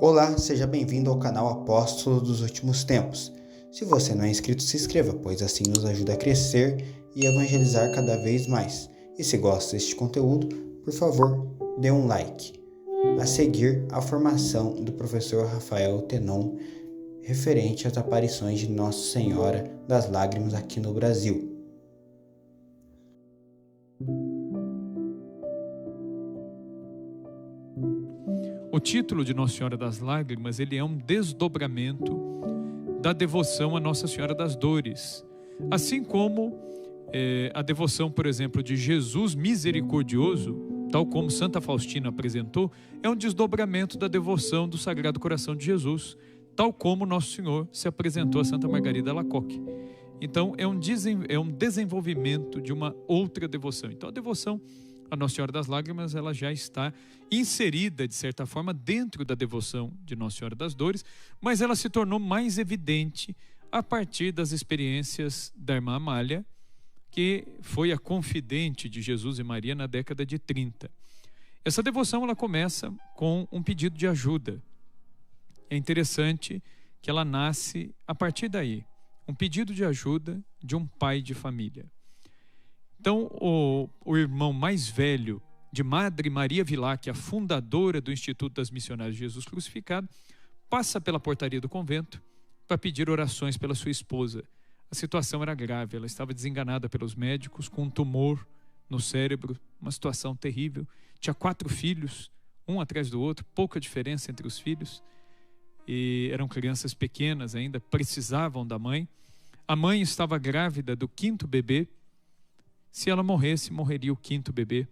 Olá, seja bem-vindo ao canal Apóstolo dos Últimos Tempos. Se você não é inscrito, se inscreva, pois assim nos ajuda a crescer e evangelizar cada vez mais. E se gosta deste conteúdo, por favor, dê um like. A seguir, a formação do professor Rafael Tenon referente às aparições de Nossa Senhora das Lágrimas aqui no Brasil. O título de Nossa Senhora das Lágrimas, ele é um desdobramento da devoção a Nossa Senhora das Dores. Assim como a devoção, por exemplo, de Jesus Misericordioso, tal como Santa Faustina apresentou, é um desdobramento da devoção do Sagrado Coração de Jesus, tal como Nosso Senhor se apresentou a Santa Margarida Alacoque. Então, é um desenvolvimento de uma outra devoção. Então, a devoção a Nossa Senhora das Lágrimas, ela já está inserida, de certa forma, dentro da devoção de Nossa Senhora das Dores, mas ela se tornou mais evidente a partir das experiências da irmã Amália, que foi a confidente de Jesus e Maria na década de 30. Essa devoção, ela começa com um pedido de ajuda. É interessante que ela nasce a partir daí, um pedido de ajuda de um pai de família. Então, o irmão mais velho de Madre Maria Vilac, a fundadora do Instituto das Missionárias de Jesus Crucificado, passa pela portaria do convento para pedir orações pela sua esposa. A situação era grave, ela estava desenganada pelos médicos, com um tumor no cérebro, uma situação terrível. Tinha 4 filhos, um atrás do outro, pouca diferença entre os filhos. E eram crianças pequenas ainda, precisavam da mãe. A mãe estava grávida do 5º bebê. Se ela morresse, morreria o 5º bebê.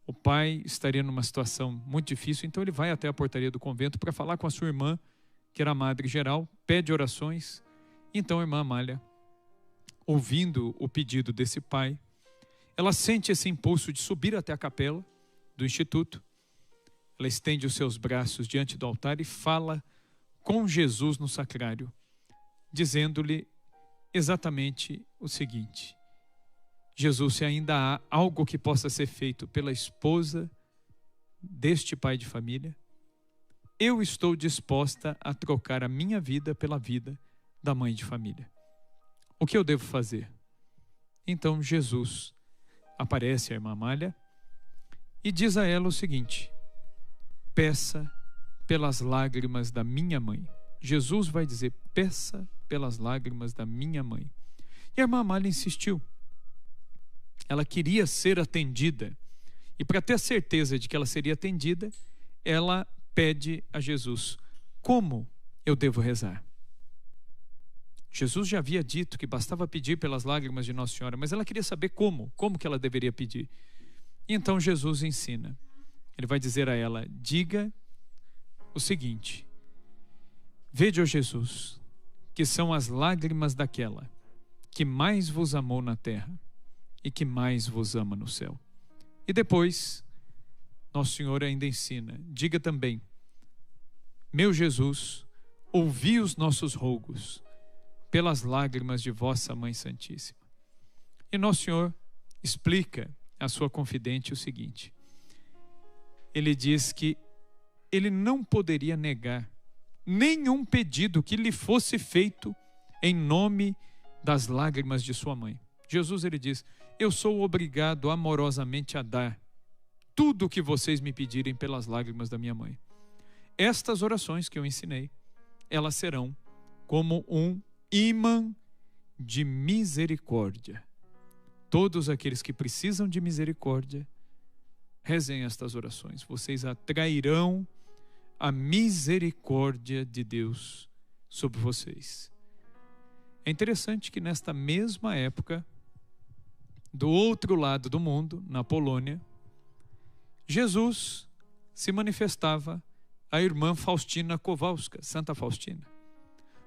O pai estaria numa situação muito difícil, então ele vai até a portaria do convento para falar com a sua irmã, que era a madre geral, pede orações. Então a irmã Amália, ouvindo o pedido desse pai, ela sente esse impulso de subir até a capela do instituto. Ela estende os seus braços diante do altar e fala com Jesus no sacrário, dizendo-lhe exatamente o seguinte: Jesus, se ainda há algo que possa ser feito pela esposa deste pai de família, eu estou disposta a trocar a minha vida pela vida da mãe de família. O que eu devo fazer? Então Jesus aparece à irmã Amália e diz a ela o seguinte: peça pelas lágrimas da minha mãe. Jesus vai dizer: peça pelas lágrimas da minha mãe. E a irmã Amália insistiu. Ela queria ser atendida. E para ter certeza de que ela seria atendida, ela pede a Jesus: como eu devo rezar? Jesus já havia dito que bastava pedir pelas lágrimas de Nossa Senhora, mas ela queria saber como que ela deveria pedir. Então Jesus ensina. Ele vai dizer a ela: diga o seguinte: vede, ó Jesus, que são as lágrimas daquela que mais vos amou na terra e que mais vos ama no céu. E depois, Nosso Senhor ainda ensina: diga também: meu Jesus, ouvi os nossos rogos pelas lágrimas de vossa Mãe Santíssima. E Nosso Senhor explica à sua confidente o seguinte: ele diz que ele não poderia negar nenhum pedido que lhe fosse feito em nome das lágrimas de sua mãe. Jesus, ele diz: eu sou obrigado amorosamente a dar tudo o que vocês me pedirem pelas lágrimas da minha mãe. Estas orações que eu ensinei, elas serão como um ímã de misericórdia. Todos aqueles que precisam de misericórdia, rezem estas orações. Vocês atrairão a misericórdia de Deus sobre vocês. É interessante que nesta mesma época, do outro lado do mundo, na Polônia, Jesus se manifestava à irmã Faustina Kowalska, Santa Faustina,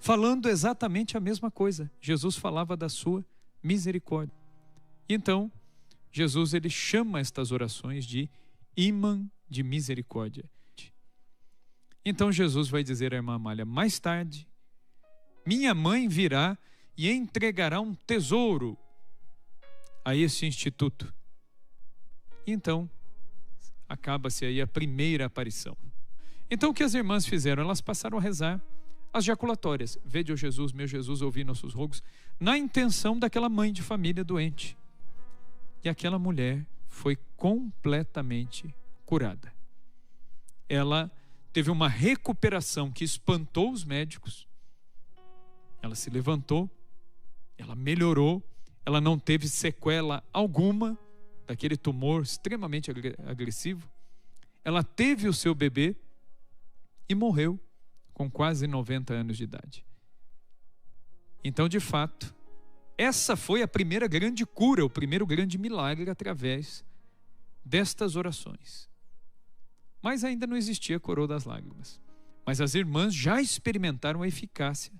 falando exatamente a mesma coisa. Jesus falava da sua misericórdia. Então, Jesus, ele chama estas orações de ímã de misericórdia. Então Jesus vai dizer à irmã Amália: mais tarde, minha mãe virá e entregará um tesouro a esse instituto. Então, acaba-se aí a primeira aparição. Então o que as irmãs fizeram? Elas passaram a rezar as jaculatórias. Vede, ó Jesus, meu Jesus, ouvi nossos rogos, na intenção daquela mãe de família doente. E aquela mulher foi completamente curada. Ela teve uma recuperação que espantou os médicos. Ela se levantou, ela melhorou, ela não teve sequela alguma daquele tumor extremamente agressivo. Ela teve o seu bebê e morreu com quase 90 anos de idade. Então, de fato, essa foi a primeira grande cura, o primeiro grande milagre através destas orações. Mas ainda não existia a coroa das lágrimas. Mas as irmãs já experimentaram a eficácia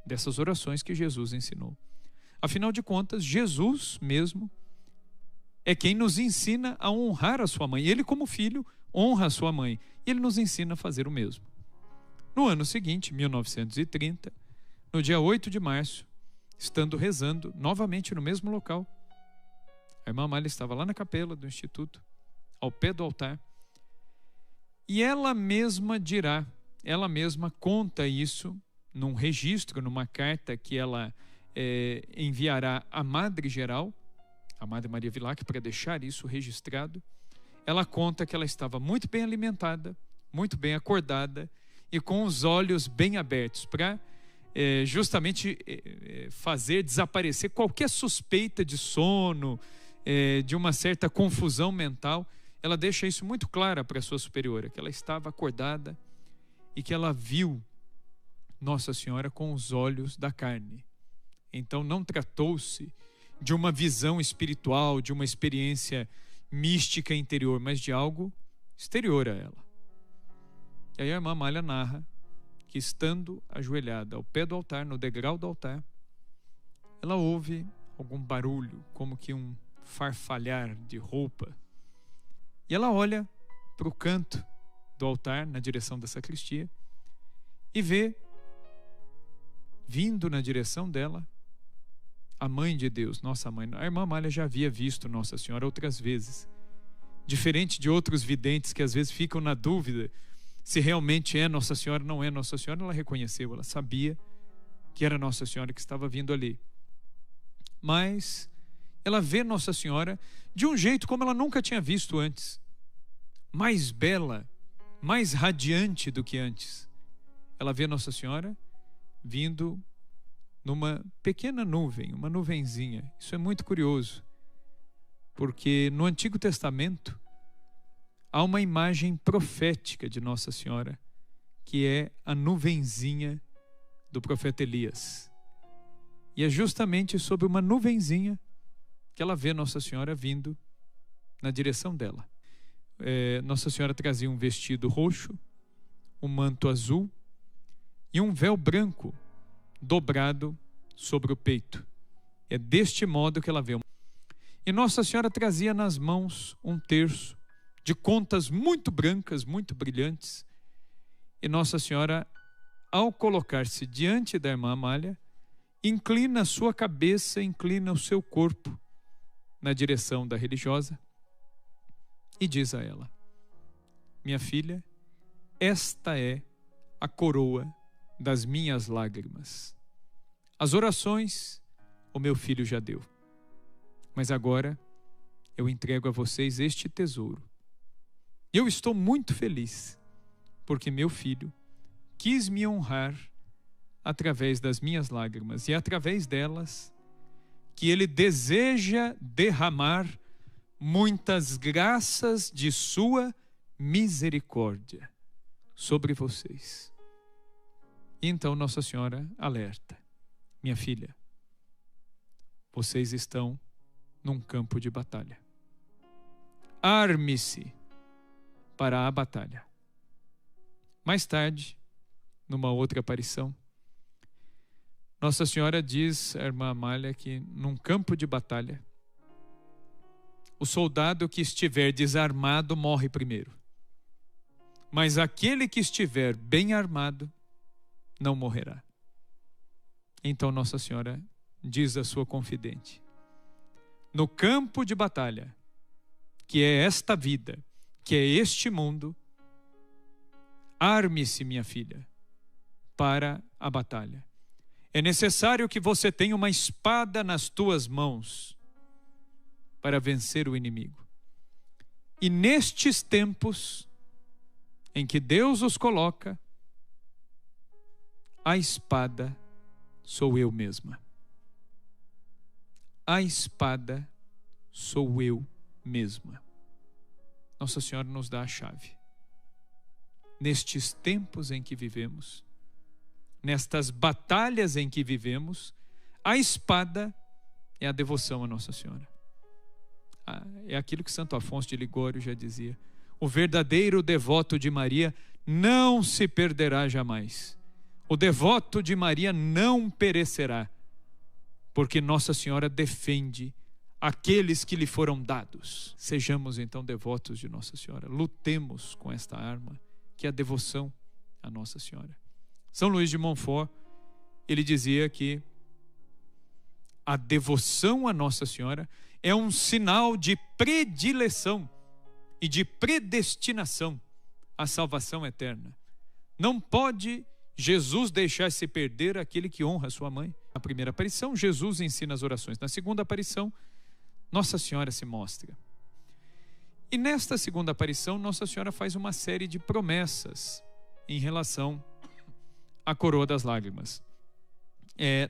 dessas orações que Jesus ensinou. Afinal de contas, Jesus mesmo é quem nos ensina a honrar a sua mãe. Ele, como filho, honra a sua mãe. E ele nos ensina a fazer o mesmo. No ano seguinte, 1930, no dia 8 de março, estando rezando novamente no mesmo local, a irmã Amália estava lá na capela do Instituto, ao pé do altar, e ela mesma dirá, ela mesma conta isso num registro, numa carta que ela enviará à Madre Geral, a Madre Maria Vilac, para deixar isso registrado. Ela conta que ela estava muito bem alimentada, muito bem acordada e com os olhos bem abertos para justamente fazer desaparecer qualquer suspeita de sono, de uma certa confusão mental. Ela deixa isso muito claro para a sua superiora, que ela estava acordada e que ela viu Nossa Senhora com os olhos da carne. Então não tratou-se de uma visão espiritual, de uma experiência mística interior, mas de algo exterior a ela. E aí a irmã Amália narra que, estando ajoelhada ao pé do altar, no degrau do altar, ela ouve algum barulho, como que um farfalhar de roupa. E ela olha para o canto do altar, na direção da sacristia, e vê, vindo na direção dela, a Mãe de Deus, Nossa Mãe. A irmã Amália já havia visto Nossa Senhora outras vezes. Diferente de outros videntes que às vezes ficam na dúvida se realmente é Nossa Senhora ou não é Nossa Senhora, ela reconheceu, ela sabia que era Nossa Senhora que estava vindo ali. Mas ela vê Nossa Senhora de um jeito como ela nunca tinha visto antes. Mais bela, mais radiante do que antes. Ela vê Nossa Senhora vindo numa pequena nuvem, uma nuvenzinha. Isso é muito curioso, porque no Antigo Testamento há uma imagem profética de Nossa Senhora, que é a nuvenzinha do profeta Elias. E é justamente sobre uma nuvenzinha que ela vê Nossa Senhora vindo na direção dela. Nossa Senhora trazia um vestido roxo, um manto azul e um véu branco dobrado sobre o peito. É deste modo que ela vê. E Nossa Senhora trazia nas mãos um terço de contas muito brancas, muito brilhantes. E Nossa Senhora, ao colocar-se diante da irmã Amália, inclina a sua cabeça, inclina o seu corpo na direção da religiosa e diz a ela: minha filha, esta é a coroa das minhas lágrimas. As orações o meu filho já deu, mas agora eu entrego a vocês este tesouro. Eu estou muito feliz, porque meu filho quis me honrar através das minhas lágrimas, e através delas que ele deseja derramar muitas graças de sua misericórdia sobre vocês. E então Nossa Senhora alerta: minha filha, vocês estão num campo de batalha. Arme-se para a batalha. Mais tarde, numa outra aparição, Nossa Senhora diz à irmã Amália que num campo de batalha, o soldado que estiver desarmado morre primeiro, mas aquele que estiver bem armado não morrerá. Então Nossa Senhora diz à sua confidente: no campo de batalha, que é esta vida, que é este mundo, Arme-se, minha filha, para a batalha. É necessário que você tenha uma espada nas tuas mãos para vencer o inimigo. E nestes tempos em que Deus os coloca, a espada sou eu mesma. A espada sou eu mesma. Nossa Senhora nos dá a chave. Nestes tempos em que vivemos, nestas batalhas em que vivemos, a espada é a devoção a Nossa Senhora. É aquilo que Santo Afonso de Ligório já dizia: o verdadeiro devoto de Maria não se perderá jamais. O devoto de Maria não perecerá, porque Nossa Senhora defende aqueles que lhe foram dados. Sejamos então devotos de Nossa Senhora. Lutemos com esta arma, que é a devoção a Nossa Senhora. São Luís de Montfort, ele dizia que a devoção a Nossa Senhora é um sinal de predileção e de predestinação à salvação eterna. Não pode Jesus deixar se perder aquele que honra sua mãe. Na primeira aparição, Jesus ensina as orações. Na segunda aparição, Nossa Senhora se mostra. E nesta segunda aparição, Nossa Senhora faz uma série de promessas em relação à coroa das lágrimas.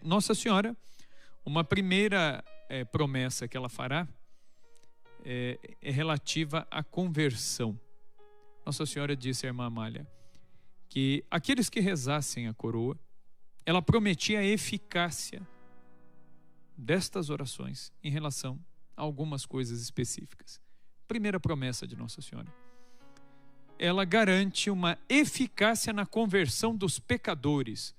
Nossa Senhora, uma primeira promessa que ela fará é relativa à conversão. Nossa Senhora disse à irmã Amália que aqueles que rezassem a coroa, ela prometia a eficácia destas orações em relação a algumas coisas específicas. Primeira promessa de Nossa Senhora: ela garante uma eficácia na conversão dos pecadores,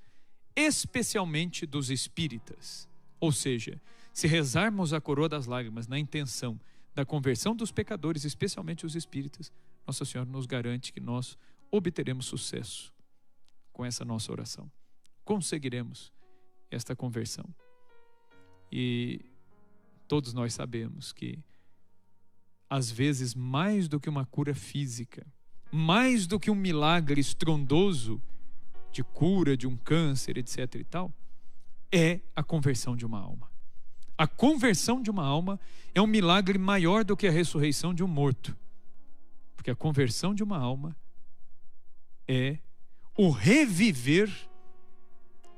especialmente dos espíritas. Ou seja, se rezarmos a coroa das lágrimas na intenção da conversão dos pecadores, especialmente os espíritas, Nossa Senhora nos garante que nós obteremos sucesso com essa nossa oração. Conseguiremos esta conversão. E todos nós sabemos que, às vezes, mais do que uma cura física, mais do que um milagre estrondoso de cura de um câncer, etc. e tal, é a conversão de uma alma. A conversão de uma alma é um milagre maior do que a ressurreição de um morto. Porque a conversão de uma alma é o reviver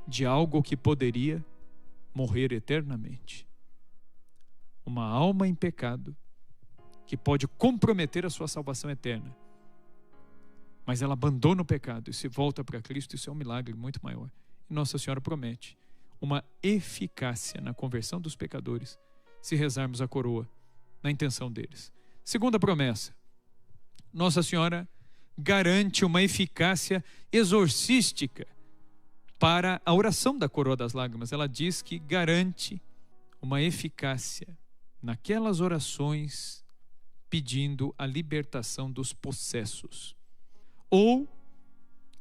de algo que poderia morrer eternamente. Uma alma em pecado que pode comprometer a sua salvação eterna. Mas ela abandona o pecado e se volta para Cristo. Isso é um milagre muito maior. E Nossa Senhora promete uma eficácia na conversão dos pecadores se rezarmos a coroa na intenção deles. Segunda promessa: Nossa Senhora garante uma eficácia exorcística para a oração da coroa das lágrimas. Ela diz que garante uma eficácia naquelas orações pedindo a libertação dos possessos, ou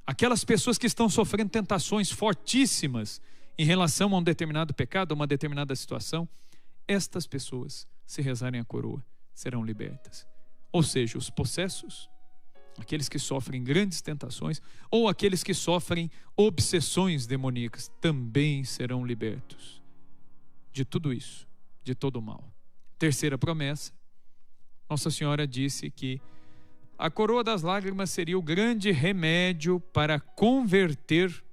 aquelas pessoas que estão sofrendo tentações fortíssimas em relação a um determinado pecado, a uma determinada situação. Estas pessoas, se rezarem a coroa, serão libertas. Ou seja, os possessos, aqueles que sofrem grandes tentações, ou aqueles que sofrem obsessões demoníacas, também serão libertos de tudo isso, de todo o mal. Terceira promessa: Nossa Senhora disse que a coroa das lágrimas seria o grande remédio para converter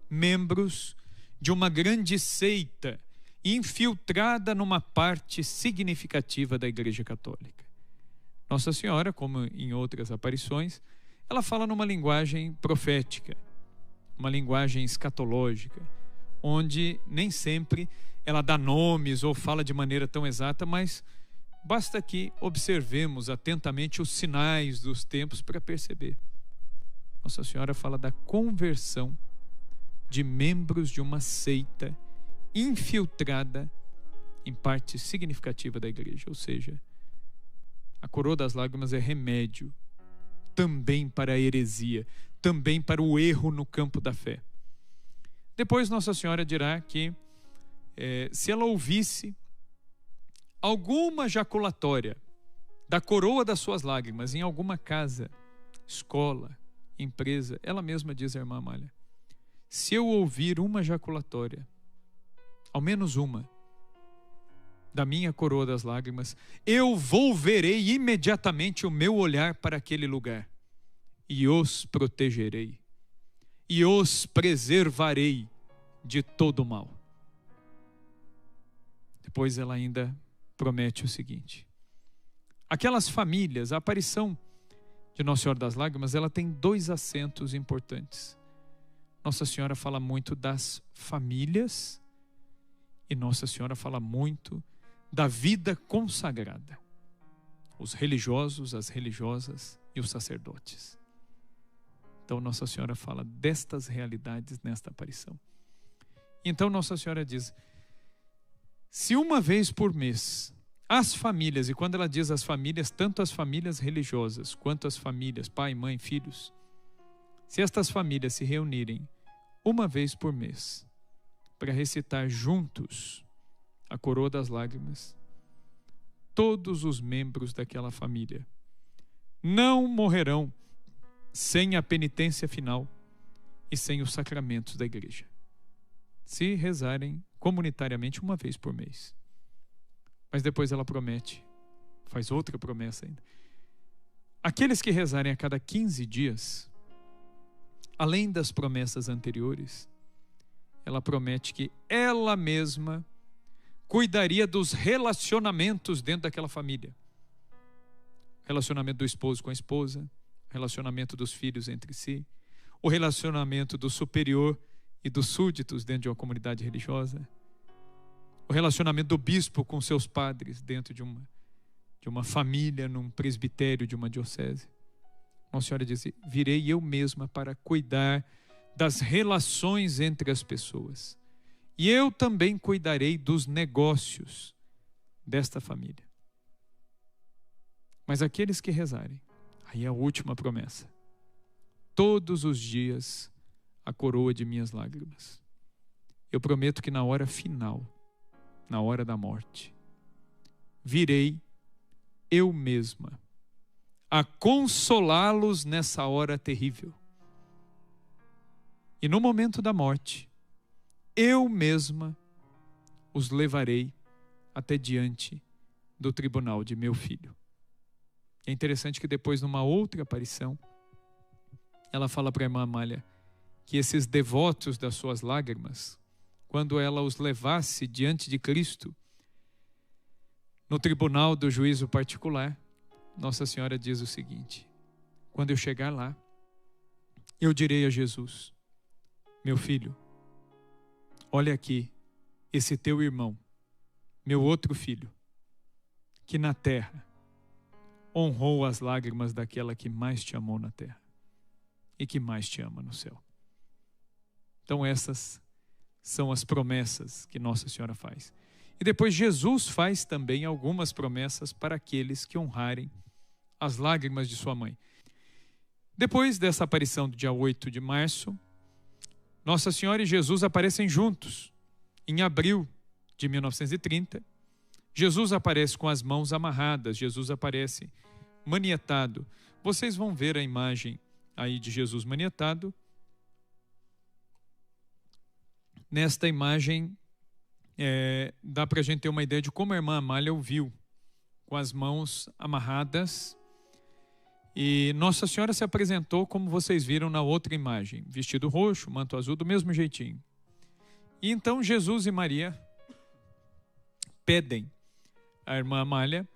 membros de uma grande seita infiltrada numa parte significativa da Igreja Católica. Nossa Senhora, como em outras aparições, ela fala numa linguagem profética, uma linguagem escatológica, onde nem sempre ela dá nomes ou fala de maneira tão exata, mas basta que observemos atentamente os sinais dos tempos para perceber. Nossa Senhora fala da conversão de membros de uma seita infiltrada em parte significativa da igreja. Ou seja, a coroa das lágrimas é remédio também para a heresia, também para o erro no campo da fé. Depois Nossa Senhora dirá que se ela ouvisse alguma jaculatória da coroa das suas lágrimas em alguma casa, escola, empresa, ela mesma diz, a irmã Amália, se eu ouvir uma jaculatória, ao menos uma, da minha coroa das lágrimas, eu volverei imediatamente o meu olhar para aquele lugar e os protegerei e os preservarei de todo o mal. Depois ela ainda promete o seguinte: aquelas famílias, a aparição de Nossa Senhora das Lágrimas, ela tem 2 acentos importantes. Nossa Senhora fala muito das famílias e Nossa Senhora fala muito da vida consagrada. Os religiosos, as religiosas e os sacerdotes. Então Nossa Senhora fala destas realidades nesta aparição. Então Nossa Senhora diz, se uma vez por mês as famílias, e quando ela diz as famílias, tanto as famílias religiosas quanto as famílias, pai, mãe, filhos, se estas famílias se reunirem uma vez por mês para recitar juntos a coroa das lágrimas, todos os membros daquela família não morrerão sem a penitência final e sem os sacramentos da igreja, se rezarem comunitariamente uma vez por mês. Mas depois ela promete, faz outra promessa ainda. Aqueles que rezarem a cada 15 dias, além das promessas anteriores, ela promete que ela mesma cuidaria dos relacionamentos dentro daquela família. Relacionamento do esposo com a esposa, relacionamento dos filhos entre si, o relacionamento do superior e dos súditos dentro de uma comunidade religiosa, o relacionamento do bispo com seus padres dentro de uma família, num presbitério de uma diocese. Nossa Senhora diz, virei eu mesma para cuidar das relações entre as pessoas. E eu também cuidarei dos negócios desta família. Mas aqueles que rezarem, aí é a última promessa, todos os dias a coroa de minhas lágrimas. Eu prometo que na hora final, na hora da morte, virei eu mesma a consolá-los nessa hora terrível. E no momento da morte, eu mesma os levarei até diante do tribunal de meu filho. É interessante que depois, numa outra aparição, ela fala para a irmã Amália que esses devotos das suas lágrimas, quando ela os levasse diante de Cristo, no tribunal do juízo particular, Nossa Senhora diz o seguinte: quando eu chegar lá, eu direi a Jesus, meu filho, olha aqui, esse teu irmão, meu outro filho, que na terra honrou as lágrimas daquela que mais te amou na terra e que mais te ama no céu. Então essas são as promessas que Nossa Senhora faz. E depois Jesus faz também algumas promessas para aqueles que honrarem as lágrimas de sua mãe. Depois dessa aparição do dia 8 de março, Nossa Senhora e Jesus aparecem juntos. Em abril de 1930, Jesus aparece com as mãos amarradas, Jesus aparece manietado. Vocês vão ver a imagem aí de Jesus manietado. Nesta imagem, dá para a gente ter uma ideia de como a irmã Amália o viu, com as mãos amarradas. E Nossa Senhora se apresentou como vocês viram na outra imagem, vestido roxo, manto azul, do mesmo jeitinho. E então Jesus e Maria pedem à irmã Amália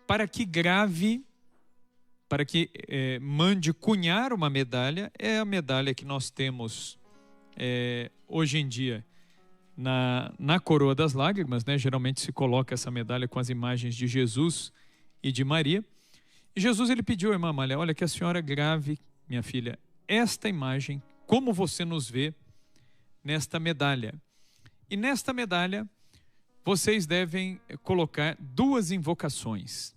para que mande cunhar uma medalha. É a medalha que nós temos hoje em dia na coroa das lágrimas, né? Geralmente se coloca essa medalha com as imagens de Jesus e de Maria. E Jesus, ele pediu à irmã Amália, olha, que a senhora grave, minha filha, esta imagem, como você nos vê nesta medalha. E nesta medalha, vocês devem colocar 2 invocações.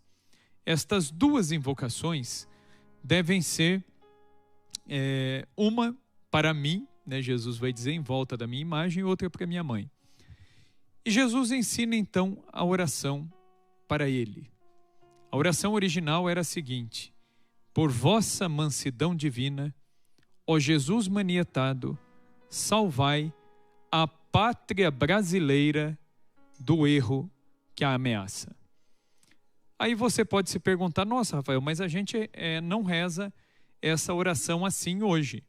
Estas 2 invocações devem ser uma para mim, né? Jesus vai dizer em volta da minha imagem, e outra para minha mãe. E Jesus ensina então a oração para ele. A oração original era a seguinte: por vossa mansidão divina, ó Jesus manietado, salvai a pátria brasileira do erro que a ameaça. Aí você pode se perguntar, nossa, Rafael, mas a gente não reza essa oração assim hoje.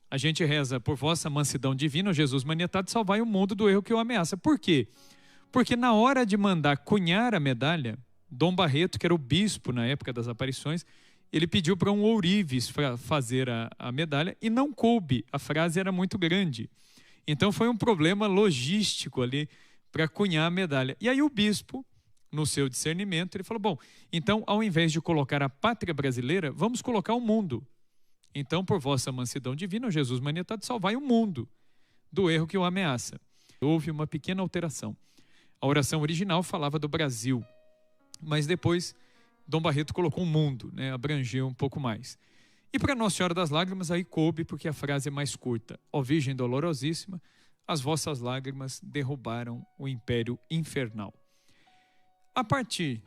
A gente reza por vossa mansidão divina, Jesus manietado, salvai o mundo do erro que o ameaça. Por quê? Porque na hora de mandar cunhar a medalha, Dom Barreto, que era o bispo na época das aparições, ele pediu para um ourives fazer a medalha e não coube, a frase era muito grande. Então foi um problema logístico ali para cunhar a medalha. E aí o bispo, no seu discernimento, ele falou, bom, então ao invés de colocar a pátria brasileira, vamos colocar o mundo. Então, por vossa mansidão divina, Jesus manietado, salvai o mundo do erro que o ameaça. Houve uma pequena alteração. A oração original falava do Brasil, mas depois Dom Barreto colocou o mundo, né, abrangeu um pouco mais. E para Nossa Senhora das Lágrimas, aí coube, porque a frase é mais curta. Ó Virgem dolorosíssima, as vossas lágrimas derrubaram o império infernal. A partir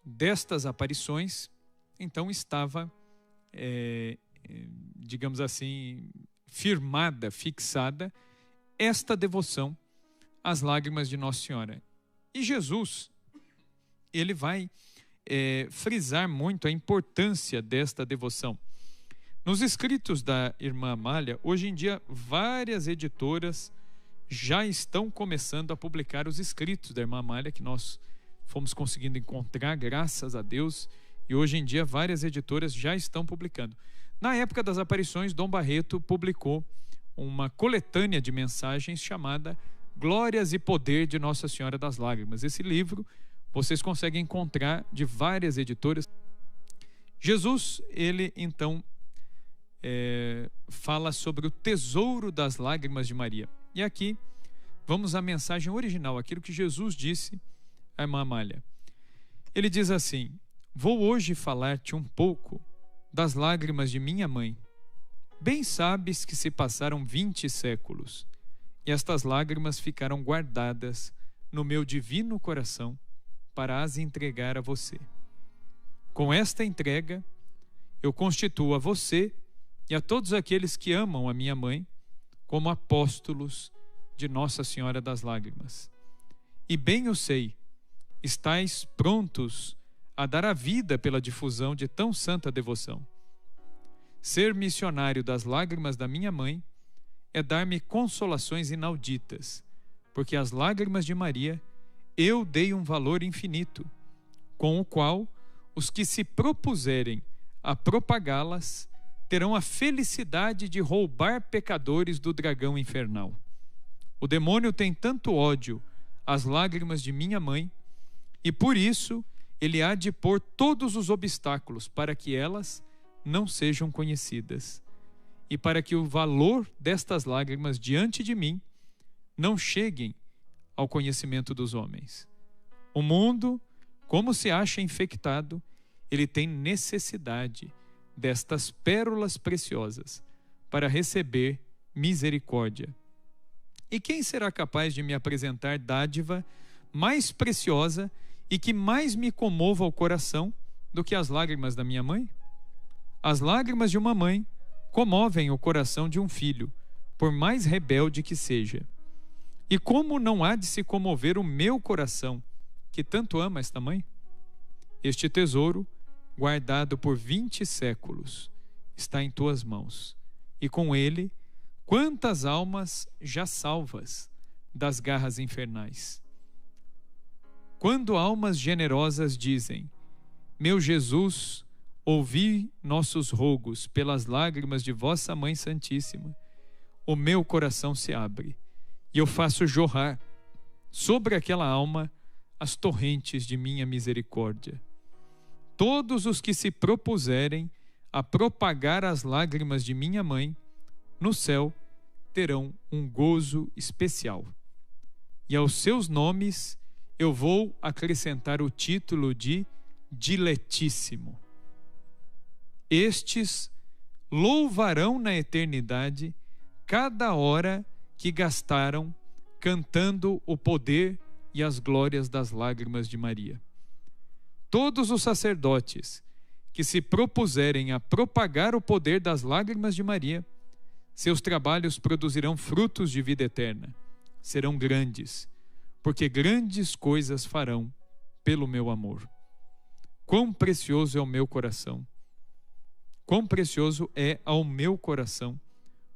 destas aparições, então estava, digamos assim, firmada, fixada, esta devoção às lágrimas de Nossa Senhora. E Jesus, ele vai frisar muito a importância desta devoção. Nos escritos da irmã Amália, hoje em dia, várias editoras já estão começando a publicar os escritos da irmã Amália, que nós fomos conseguindo encontrar, graças a Deus, e hoje em dia várias editoras já estão publicando. Na época das aparições, Dom Barreto publicou uma coletânea de mensagens chamada Glórias e Poder de Nossa Senhora das Lágrimas. Esse livro vocês conseguem encontrar de várias editoras. Jesus, ele então fala sobre o tesouro das lágrimas de Maria. E aqui vamos à mensagem original, aquilo que Jesus disse à irmã Amália. Ele diz assim: vou hoje falar-te um pouco das lágrimas de minha mãe. Bem sabes que se passaram 20 séculos, e estas lágrimas ficaram guardadas no meu divino coração para as entregar a você. Com esta entrega, eu constituo a você e a todos aqueles que amam a minha mãe como apóstolos de Nossa Senhora das Lágrimas. E bem eu sei, estais prontos a dar a vida pela difusão de tão santa devoção. Ser missionário das lágrimas da minha mãe é dar-me consolações inauditas, porque às lágrimas de Maria eu dei um valor infinito, com o qual os que se propuserem a propagá-las terão a felicidade de roubar pecadores do dragão infernal. O demônio tem tanto ódio às lágrimas de minha mãe, e por isso ele há de pôr todos os obstáculos para que elas não sejam conhecidas, e para que o valor destas lágrimas diante de mim não cheguem ao conhecimento dos homens. O mundo, como se acha infectado, ele tem necessidade destas pérolas preciosas para receber misericórdia. E quem será capaz de me apresentar dádiva mais preciosa e que mais me comova o coração do que as lágrimas da minha mãe? As lágrimas de uma mãe comovem o coração de um filho, por mais rebelde que seja. E como não há de se comover o meu coração, que tanto ama esta mãe? Este tesouro, guardado por 20 séculos, está em tuas mãos, e com ele, quantas almas já salvas das garras infernais. Quando almas generosas dizem: meu Jesus, ouvi nossos rogos pelas lágrimas de vossa Mãe Santíssima, o meu coração se abre, e eu faço jorrar sobre aquela alma as torrentes de minha misericórdia. Todos os que se propuserem a propagar as lágrimas de minha mãe, no céu terão um gozo especial. E aos seus nomes eu vou acrescentar o título de diletíssimo. Estes louvarão na eternidade cada hora que gastaram cantando o poder e as glórias das lágrimas de Maria. Todos os sacerdotes que se propuserem a propagar o poder das lágrimas de Maria Seus trabalhos produzirão frutos de vida eterna. Serão grandes, porque grandes coisas farão pelo meu amor. Quão precioso é o meu coração! Quão precioso é ao meu coração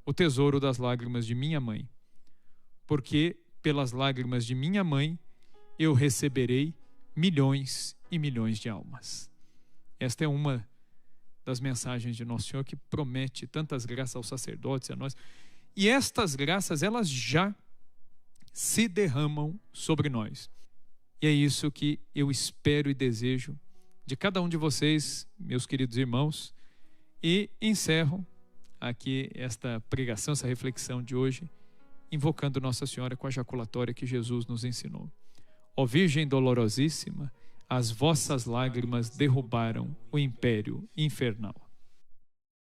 o tesouro das lágrimas de minha mãe. Porque pelas lágrimas de minha mãe eu receberei milhões e milhões de almas. Esta é uma das mensagens de Nosso Senhor que promete tantas graças aos sacerdotes e a nós. E estas graças, elas já se derramam sobre nós. E é isso que eu espero e desejo de cada um de vocês, meus queridos irmãos. E encerro aqui esta pregação, essa reflexão de hoje, invocando Nossa Senhora com a jaculatória que Jesus nos ensinou. Ó Virgem dolorosíssima, as vossas lágrimas derrubaram o império infernal.